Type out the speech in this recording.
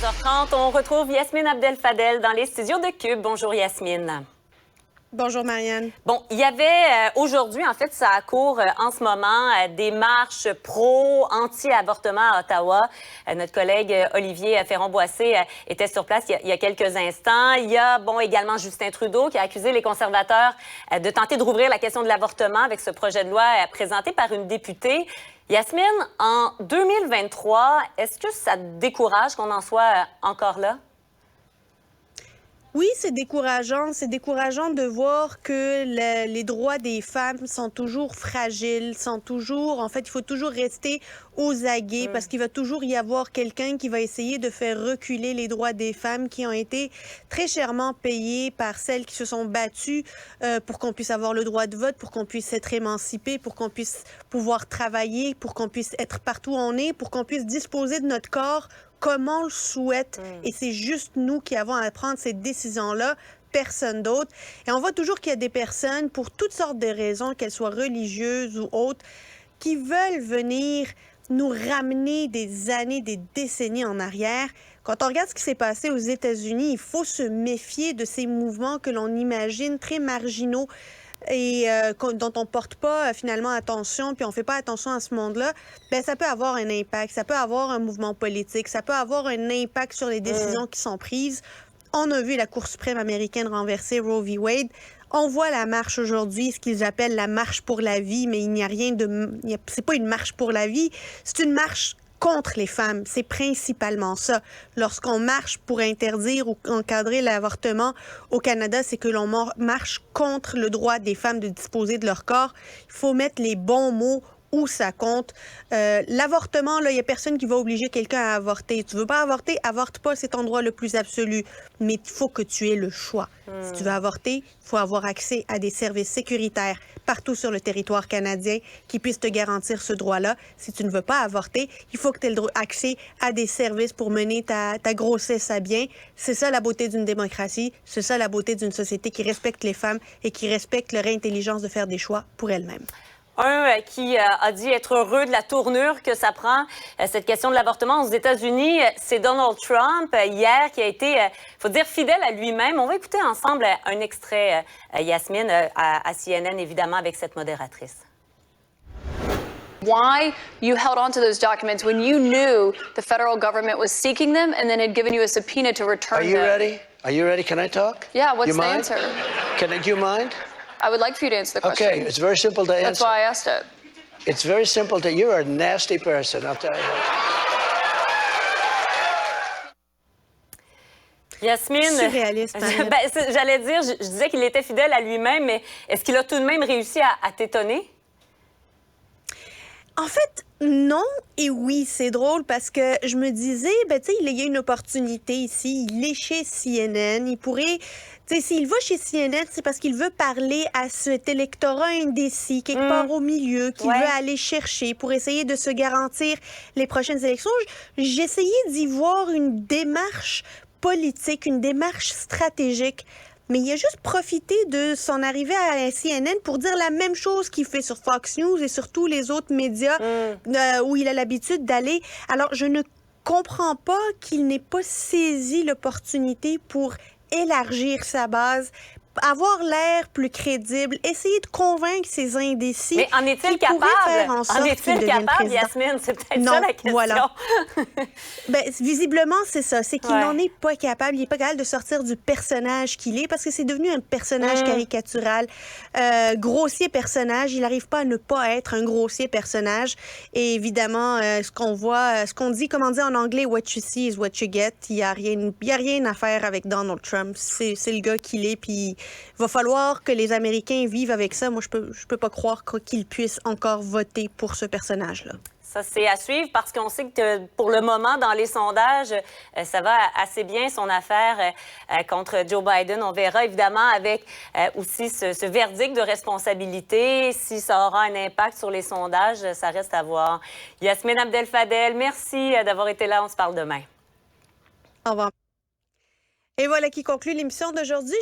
14h30, on retrouve Yasmine Abdel-Fadel dans les studios de Cube. Bonjour Yasmine. Bonjour Marianne. Bon, il y avait aujourd'hui, en fait, ça court en ce moment, des marches pro-anti-avortement à Ottawa. Notre collègue Olivier Ferron-Boissé était sur place il y a quelques instants. Il y a, également Justin Trudeau qui a accusé les conservateurs de tenter de rouvrir la question de l'avortement avec ce projet de loi présenté par une députée. Yasmine, en 2023, est-ce que ça te décourage qu'on en soit encore là? Oui, c'est décourageant. C'est décourageant de voir que les droits des femmes sont toujours fragiles, En fait, il faut toujours rester aux aguets parce qu'il va toujours y avoir quelqu'un qui va essayer de faire reculer les droits des femmes qui ont été très chèrement payés par celles qui se sont battues pour qu'on puisse avoir le droit de vote, pour qu'on puisse être émancipé, pour qu'on puisse pouvoir travailler, pour qu'on puisse être partout où on est, pour qu'on puisse disposer de notre corps comme on le souhaite. Et c'est juste nous qui avons à prendre ces décisions-là, personne d'autre. Et on voit toujours qu'il y a des personnes, pour toutes sortes de raisons, qu'elles soient religieuses ou autres, qui veulent venir nous ramener des années, des décennies en arrière. Quand on regarde ce qui s'est passé aux États-Unis, il faut se méfier de ces mouvements que l'on imagine très marginaux et dont on porte pas finalement attention, puis on fait pas attention à ce monde-là, ben ça peut avoir un impact, ça peut avoir un mouvement politique, ça peut avoir un impact sur les décisions qui sont prises. On a vu la Cour suprême américaine renverser Roe v. Wade. On voit la marche aujourd'hui, ce qu'ils appellent la marche pour la vie, mais il n'y a rien de... C'est pas une marche pour la vie, c'est une marche contre les femmes. C'est principalement ça. Lorsqu'on marche pour interdire ou encadrer l'avortement au Canada, c'est que l'on marche contre le droit des femmes de disposer de leur corps. Il faut mettre les bons mots où ça compte. L'avortement, là, il n'y a personne qui va obliger quelqu'un à avorter. Tu veux pas avorter, avorte pas, c'est ton droit le plus absolu. Mais il faut que tu aies le choix. Si tu veux avorter, il faut avoir accès à des services sécuritaires partout sur le territoire canadien qui puissent te garantir ce droit-là. Si tu ne veux pas avorter, il faut que tu aies accès à des services pour mener ta grossesse à bien. C'est ça la beauté d'une démocratie. C'est ça la beauté d'une société qui respecte les femmes et qui respecte leur intelligence de faire des choix pour elles-mêmes. Un qui a dit être heureux de la tournure que ça prend, cette question de l'avortement aux États-Unis, c'est Donald Trump, hier, qui a été, faut dire, fidèle à lui-même. On va écouter ensemble un extrait, Yasmine, à CNN, évidemment, avec cette modératrice. Why you held on to those documents when you knew the federal government was seeking them and then had given you a subpoena to return them? Are you ready? Are you ready? Can I talk? Yeah, what's you the mind? answer? Do you mind? I would like for you to answer the question. Okay, it's very simple to answer. That's why I asked it. It's very simple to... You're a nasty person, I'll tell you. Yasmine, surréaliste. J'allais dire, je disais qu'il était fidèle à lui-même, mais est-ce qu'il a tout de même réussi à t'étonner? En fait, non et oui, c'est drôle parce que je me disais, il y a une opportunité ici, il est chez CNN, il pourrait, s'il va chez CNN, c'est parce qu'il veut parler à cet électorat indécis, quelque part au milieu, qu'il veut aller chercher pour essayer de se garantir les prochaines élections. J'essayais d'y voir une démarche politique, une démarche stratégique. Mais il a juste profité de son arrivée à CNN pour dire la même chose qu'il fait sur Fox News et sur tous les autres médias où il a l'habitude d'aller. Alors, je ne comprends pas qu'il n'ait pas saisi l'opportunité pour élargir sa base, avoir l'air plus crédible, essayer de convaincre ces indécis. Mais en est-il capable? En est-il capable, Yasmine? C'est peut-être ça la question. Voilà. Visiblement, c'est ça. C'est qu'il n'en est pas capable. Il n'est pas capable de sortir du personnage qu'il est parce que c'est devenu un personnage caricatural, grossier personnage. Il n'arrive pas à ne pas être un grossier personnage. Et évidemment, ce qu'on voit, ce qu'on dit, comme on dit en anglais, what you see is what you get. Il n'y a rien à faire avec Donald Trump. C'est le gars qu'il est, puis il va falloir que les Américains vivent avec ça. Moi, je peux pas croire qu'ils puissent encore voter pour ce personnage-là. Ça, c'est à suivre parce qu'on sait que pour le moment, dans les sondages, ça va assez bien, son affaire contre Joe Biden. On verra évidemment avec aussi ce verdict de responsabilité. Si ça aura un impact sur les sondages, ça reste à voir. Yasmine Abdel-Fadel, merci d'avoir été là. On se parle demain. Au revoir. Et voilà qui conclut l'émission d'aujourd'hui.